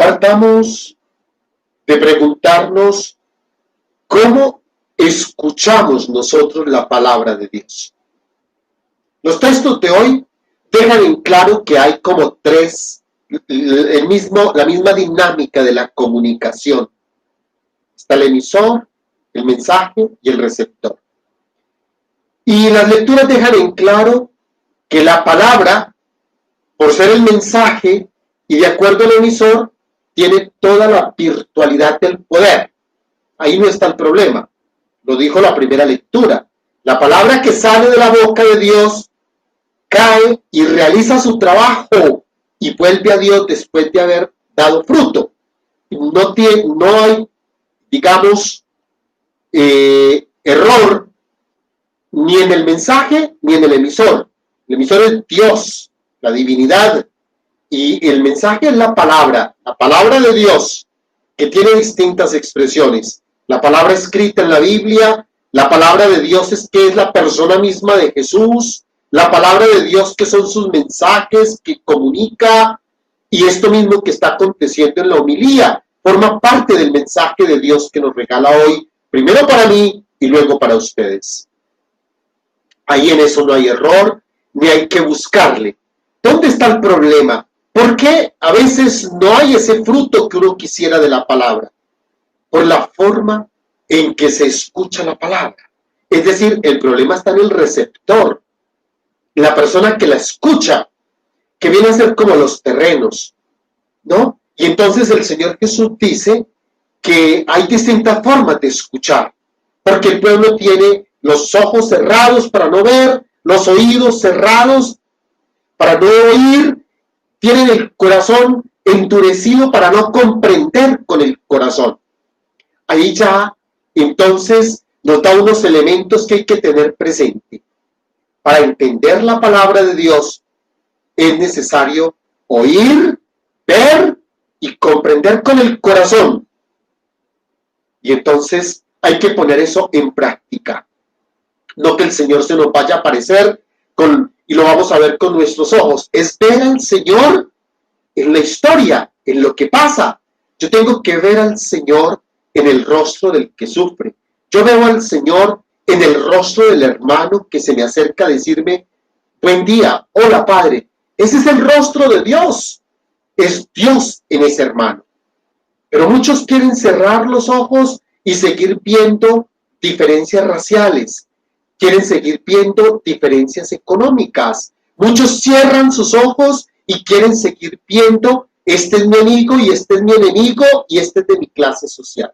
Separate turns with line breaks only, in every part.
Partamos de preguntarnos cómo escuchamos nosotros la palabra de Dios. Los textos de hoy dejan en claro que hay como la misma dinámica de la comunicación. Está el emisor, el mensaje y el receptor. Y las lecturas dejan en claro que la palabra, por ser el mensaje y de acuerdo al emisor, tiene toda la virtualidad del poder. Ahí no está el problema. Lo dijo la primera lectura. La palabra que sale de la boca de Dios cae y realiza su trabajo y vuelve a Dios después de haber dado fruto. No hay, digamos, error ni en el mensaje ni en el emisor. El emisor es Dios, la divinidad, y el mensaje es la palabra de Dios, que tiene distintas expresiones. La palabra escrita en la Biblia, la palabra de Dios que es la persona misma de Jesús, la palabra de Dios que son sus mensajes, que comunica, y esto mismo que está aconteciendo en la homilía, forma parte del mensaje de Dios que nos regala hoy, primero para mí y luego para ustedes. Ahí en eso no hay error, ni hay que buscarle. ¿Dónde está el problema? ¿Por qué a veces no hay ese fruto que uno quisiera de la palabra? Por la forma en que se escucha la palabra. Es decir, el problema está en el receptor, la persona que la escucha, que viene a ser como los terrenos, ¿no? Y entonces el Señor Jesús dice que hay distintas formas de escuchar, porque el pueblo tiene los ojos cerrados para no ver, los oídos cerrados para no oír, tienen el corazón endurecido para no comprender con el corazón. Ahí ya, entonces, nos da unos elementos que hay que tener presente. Para entender la palabra de Dios, es necesario oír, ver y comprender con el corazón. Y entonces hay que poner eso en práctica. No que el Señor se nos vaya a aparecer y lo vamos a ver con nuestros ojos. Es ver al Señor en la historia, en lo que pasa. Yo tengo que ver al Señor en el rostro del que sufre. Yo veo al Señor en el rostro del hermano que se me acerca a decirme, buen día, hola Padre. Ese es el rostro de Dios. Es Dios en ese hermano. Pero muchos quieren cerrar los ojos y seguir viendo diferencias raciales. Quieren seguir viendo diferencias económicas. Muchos cierran sus ojos y quieren seguir viendo, este es mi amigo y este es mi enemigo y este es de mi clase social.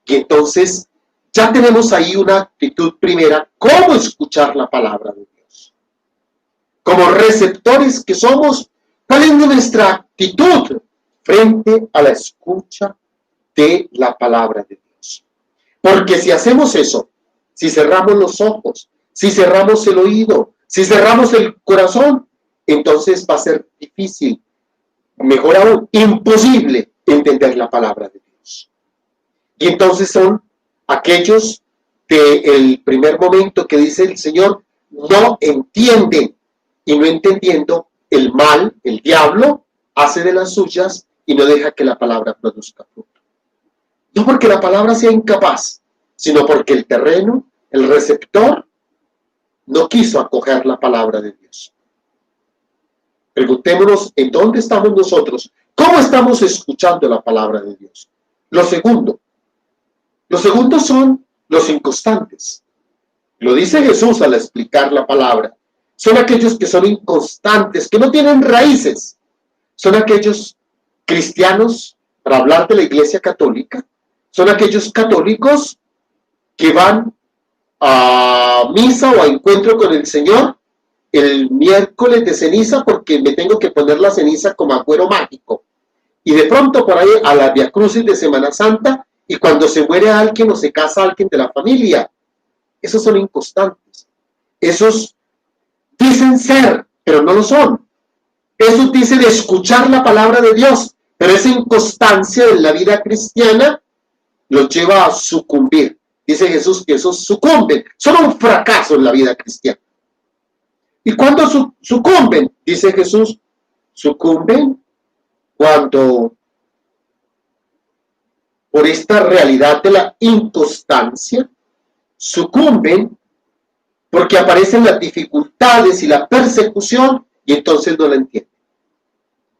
Y entonces ya tenemos ahí una actitud primera, cómo escuchar la palabra de Dios. Como receptores que somos, ¿cuál es nuestra actitud frente a la escucha de la palabra de Dios? Porque si hacemos eso, si cerramos los ojos, si cerramos el oído, si cerramos el corazón, entonces va a ser difícil, mejor aún, imposible entender la palabra de Dios. Y entonces son aquellos del primer momento que dice el Señor, no entienden, y no entendiendo el mal, el diablo, hace de las suyas y no deja que la palabra produzca fruto. No porque la palabra sea incapaz, sino porque el terreno, el receptor, no quiso acoger la palabra de Dios. Preguntémonos en dónde estamos nosotros, cómo estamos escuchando la palabra de Dios. Los segundos son los inconstantes. Lo dice Jesús al explicar la palabra. Son aquellos que son inconstantes, que no tienen raíces. Son aquellos cristianos, para hablar de la Iglesia Católica, son aquellos católicos que van a misa o a encuentro con el Señor el miércoles de ceniza porque me tengo que poner la ceniza como agüero mágico. Y de pronto por ahí a la Via Crucis de Semana Santa y cuando se muere alguien o se casa alguien de la familia. Esos son inconstantes. Esos dicen ser, pero no lo son. Esos dicen escuchar la palabra de Dios, pero esa inconstancia en la vida cristiana los lleva a sucumbir. Dice Jesús que esos sucumben, son un fracaso en la vida cristiana. ¿Y cuándo sucumben? Dice Jesús, sucumben cuando por esta realidad de la inconstancia sucumben porque aparecen las dificultades y la persecución y entonces no la entienden.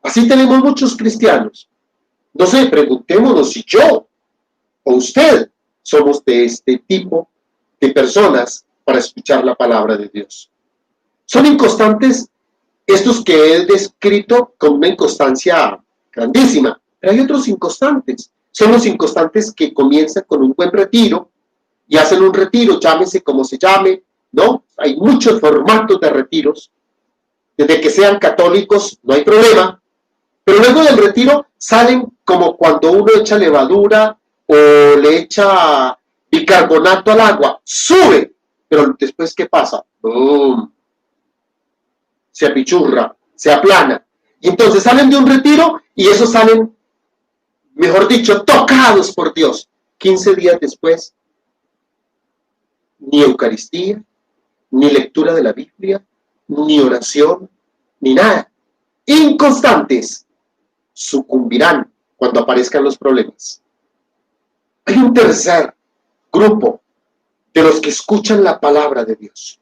Así tenemos muchos cristianos. No sé, preguntémonos si yo o usted somos de este tipo de personas para escuchar la palabra de Dios. Son inconstantes estos que he descrito con una inconstancia grandísima, pero hay otros inconstantes. Son los inconstantes que comienzan con un buen retiro y hacen un retiro, llámese como se llame, ¿no? Hay muchos formatos de retiros. Desde que sean católicos no hay problema, pero luego del retiro salen como cuando uno echa levadura o le echa bicarbonato al agua, sube, pero después ¿qué pasa? ¡Bum! Se apichurra, se aplana. Y entonces salen de un retiro y esos salen, mejor dicho, tocados por Dios. 15 días después, ni Eucaristía, ni lectura de la Biblia, ni oración, ni nada. Inconstantes. Sucumbirán cuando aparezcan los problemas. Hay un tercer grupo de los que escuchan la palabra de Dios.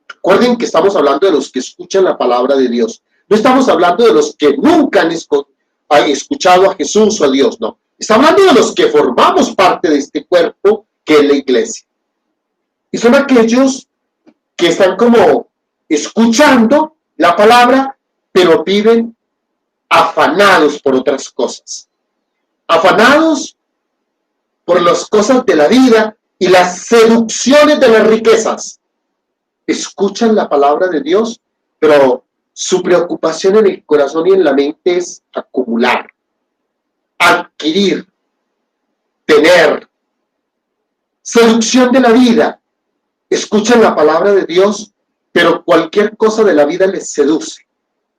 Recuerden que estamos hablando de los que escuchan la palabra de Dios. No estamos hablando de los que nunca han escuchado a Jesús o a Dios, no. Está hablando de los que formamos parte de este cuerpo que es la iglesia. Y son aquellos que están como escuchando la palabra, pero viven afanados por otras cosas. Afanados por las cosas de la vida y las seducciones de las riquezas. Escuchan la palabra de Dios, pero su preocupación en el corazón y en la mente es acumular, adquirir, tener. Seducción de la vida. Escuchan la palabra de Dios, pero cualquier cosa de la vida les seduce.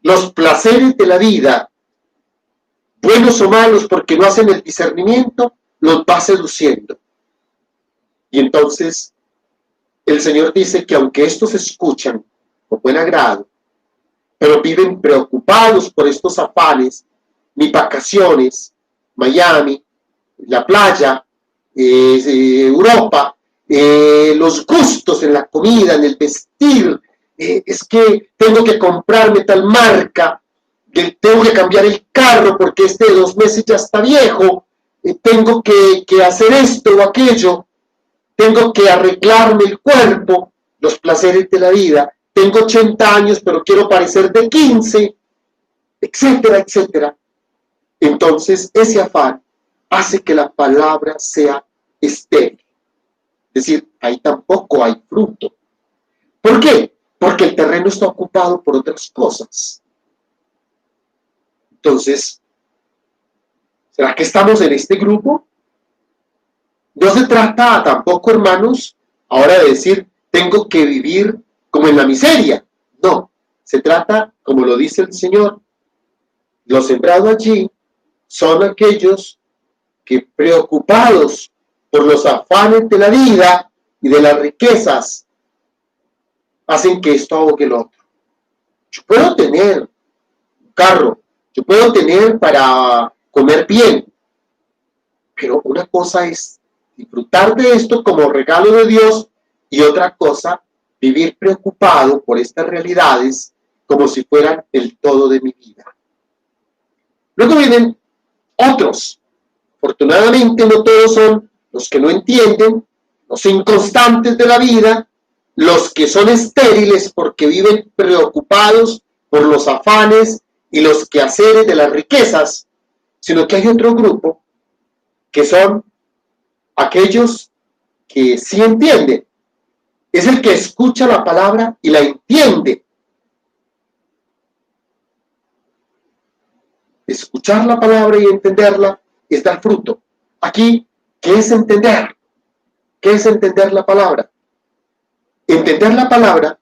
Los placeres de la vida, buenos o malos, porque no hacen el discernimiento, los va seduciendo. Y entonces el Señor dice que aunque estos escuchan con buen agrado, pero viven preocupados por estos afanes, mis vacaciones, Miami, la playa, Europa, los gustos en la comida, en el vestir, es que tengo que comprarme tal marca, tengo que cambiar el carro porque este de 2 meses ya está viejo, tengo que hacer esto o aquello, tengo que arreglarme el cuerpo, los placeres de la vida, tengo 80 años pero quiero parecer de 15, etcétera, etcétera. Entonces ese afán hace que la palabra sea estéril. Es decir, ahí tampoco hay fruto. ¿Por qué? Porque el terreno está ocupado por otras cosas. Entonces, ¿será que estamos en este grupo? No se trata tampoco, hermanos, ahora de decir, tengo que vivir como en la miseria. No, se trata, como lo dice el Señor, lo sembrado allí son aquellos que preocupados por los afanes de la vida y de las riquezas, hacen que esto ahogue el otro. Yo puedo tener un carro, yo puedo tener para comer bien, pero una cosa es disfrutar de esto como regalo de Dios y otra cosa, vivir preocupado por estas realidades como si fueran el todo de mi vida. Luego vienen otros. Afortunadamente no todos son los que no entienden, los inconstantes de la vida, los que son estériles porque viven preocupados por los afanes y los quehaceres de las riquezas, sino que hay otro grupo que son aquellos que sí entienden. Es el que escucha la palabra y la entiende. Escuchar la palabra y entenderla es dar fruto. Aquí, ¿qué es entender? ¿Qué es entender la palabra? Entender la palabra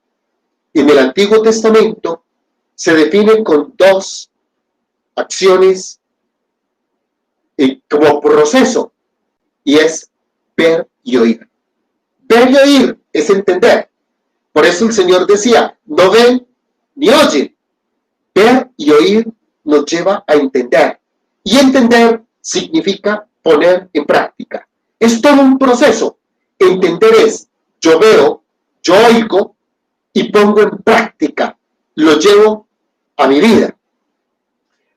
en el Antiguo Testamento se define con 2 acciones como proceso, y es ver y oír. Ver y oír es entender. Por eso el Señor decía, no ven ni oyen. Ver y oír nos lleva a entender. Y entender significa poner en práctica. Es todo un proceso. Entender es, yo veo, yo oigo y pongo en práctica. Lo llevo a mi vida.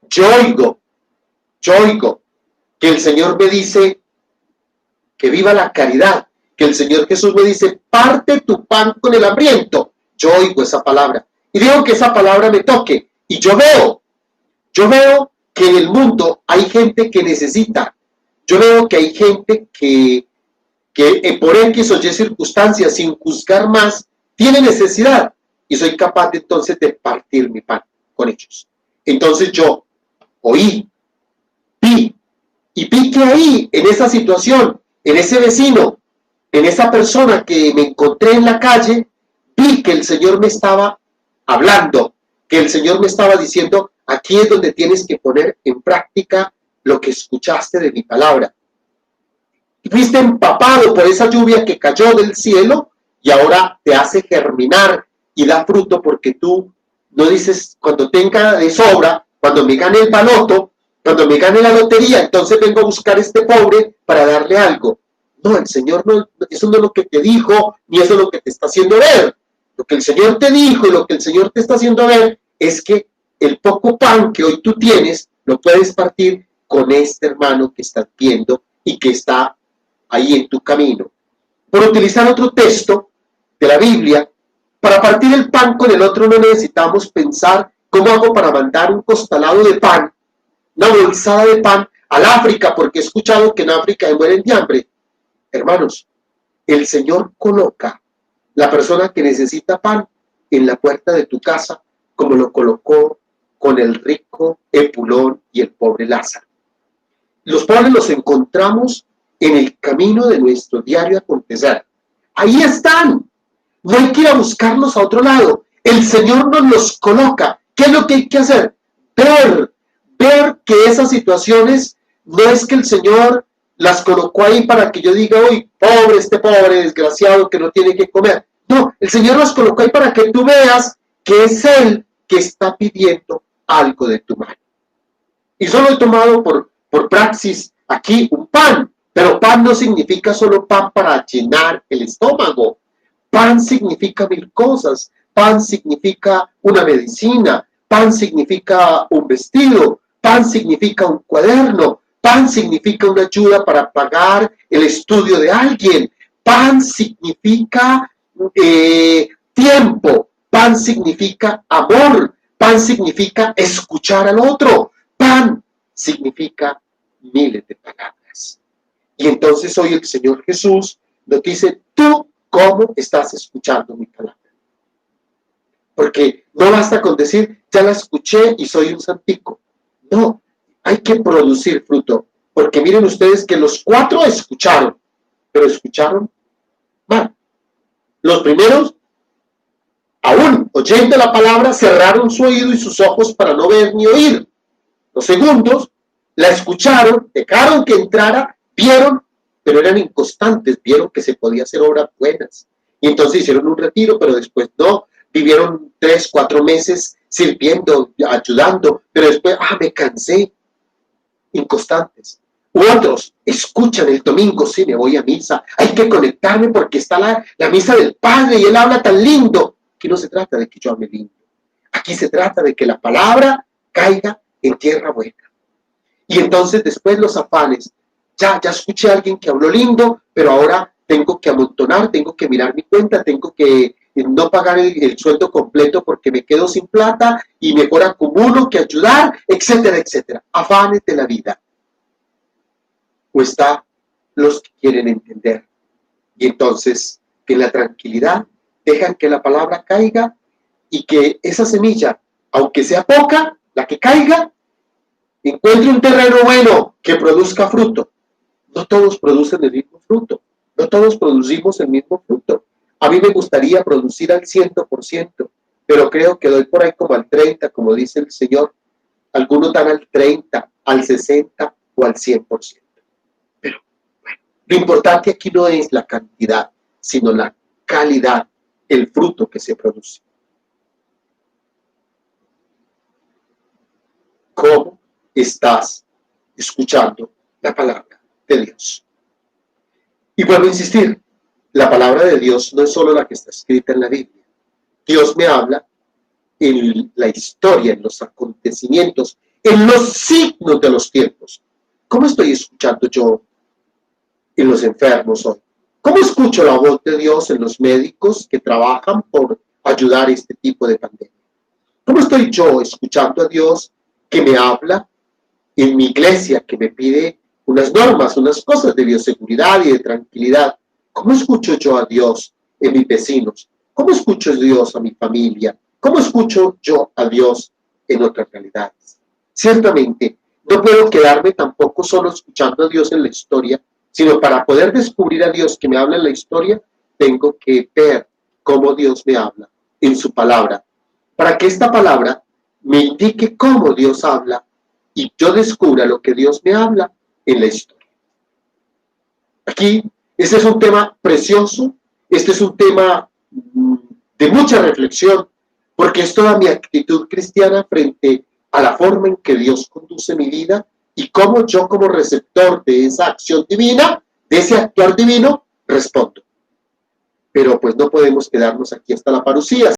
Yo oigo que el Señor me dice que viva la caridad, que el Señor Jesús me dice, parte tu pan con el hambriento. Yo oigo esa palabra y digo que esa palabra me toque. Y yo veo que en el mundo hay gente que necesita. Yo veo que hay gente que por X o Y circunstancias, sin juzgar más, tiene necesidad. Y soy capaz de, entonces de partir mi pan con ellos. Entonces yo oí, vi, y vi que ahí, en esa situación, en ese vecino, en esa persona que me encontré en la calle, vi que el Señor me estaba hablando, que el Señor me estaba diciendo, aquí es donde tienes que poner en práctica lo que escuchaste de mi palabra. Fuiste empapado por esa lluvia que cayó del cielo y ahora te hace germinar y da fruto, porque tú no dices, cuando tenga de sobra, cuando me gane el baloto, cuando me gane la lotería, entonces vengo a buscar a este pobre para darle algo. No, el Señor no, eso no es lo que te dijo, ni eso es lo que te está haciendo ver. Lo que el Señor te dijo y lo que el Señor te está haciendo ver es que el poco pan que hoy tú tienes, lo puedes partir con este hermano que estás viendo y que está ahí en tu camino. Por utilizar otro texto de la Biblia, para partir el pan con el otro no necesitamos pensar cómo hago para mandar un costalado de pan, una bolsada de pan al África, porque he escuchado que en África mueren de hambre. Hermanos, el Señor coloca la persona que necesita pan en la puerta de tu casa, como lo colocó con el rico Epulón y el pobre Lázaro. Los pobres los encontramos en el camino de nuestro diario acontecer. Ahí están. No hay que ir a buscarlos a otro lado. El Señor nos los coloca. ¿Qué es lo que hay que hacer? Ver que esas situaciones no es que el Señor las colocó ahí para que yo diga, uy, pobre, este pobre desgraciado que no tiene que comer. No, el Señor las colocó ahí para que tú veas que es Él que está pidiendo algo de tu mano. Y solo he tomado por praxis aquí un pan, pero pan no significa solo pan para llenar el estómago. Pan significa mil cosas. Pan significa una medicina, pan significa un vestido, pan significa un cuaderno, pan significa una ayuda para pagar el estudio de alguien, pan significa tiempo, pan significa amor, pan significa escuchar al otro, pan significa miles de palabras. Y entonces hoy el Señor Jesús nos dice, tú, ¿cómo estás escuchando mi palabra? Porque no basta con decir, ya la escuché y soy un santico. No, hay que producir fruto. Porque miren ustedes que los 4 escucharon, pero escucharon mal. Los primeros, aún oyendo la palabra, cerraron su oído y sus ojos para no ver ni oír. Los segundos la escucharon, dejaron que entrara, vieron, pero eran inconstantes, vieron que se podía hacer obras buenas. Y entonces hicieron un retiro, pero después no. Vivieron 3, 4 meses sirviendo, ayudando, pero después, me cansé. Inconstantes. U otros escuchan el domingo, sí, me voy a misa, hay que conectarme porque está la misa del Padre y Él habla tan lindo. Aquí no se trata de que yo hable lindo. Aquí se trata de que la palabra caiga en tierra buena. Y entonces después los afanes. Ya escuché a alguien que habló lindo, pero ahora tengo que amontonar, tengo que mirar mi cuenta, tengo que no pagar el sueldo completo porque me quedo sin plata y mejor acumulo que ayudar, etcétera, etcétera. Afanes de la vida. O está los que quieren entender. Y entonces, que en la tranquilidad dejan que la palabra caiga y que esa semilla, aunque sea poca, la que caiga, encuentre un terreno bueno que produzca fruto. No todos producen el mismo fruto. No todos producimos el mismo fruto. A mí me gustaría producir al 100%, pero creo que doy por ahí como al 30%, como dice el Señor. Algunos dan al 30%, al 60% o al 100%. Pero bueno, lo importante aquí no es la cantidad, sino la calidad, el fruto que se produce. estás escuchando la palabra de Dios. Y vuelvo a insistir, la palabra de Dios no es solo la que está escrita en la Biblia. Dios me habla en la historia, en los acontecimientos, en los signos de los tiempos. ¿Cómo estoy escuchando yo en los enfermos hoy? ¿Cómo escucho la voz de Dios en los médicos que trabajan por ayudar a este tipo de pandemia? ¿Cómo estoy yo escuchando a Dios que me habla en mi iglesia, que me pide unas normas, unas cosas de bioseguridad y de tranquilidad? ¿Cómo escucho yo a Dios en mis vecinos? ¿Cómo escucho a Dios a mi familia? ¿Cómo escucho yo a Dios en otras realidades? Ciertamente, no puedo quedarme tampoco solo escuchando a Dios en la historia, sino para poder descubrir a Dios que me habla en la historia, tengo que ver cómo Dios me habla en su palabra, para que esta palabra me indique cómo Dios habla y yo descubra lo que Dios me habla en la historia. Aquí, este es un tema precioso, este es un tema de mucha reflexión, porque es toda mi actitud cristiana frente a la forma en que Dios conduce mi vida y cómo yo como receptor de esa acción divina, de ese actuar divino, respondo. Pero pues no podemos quedarnos aquí hasta la parucía.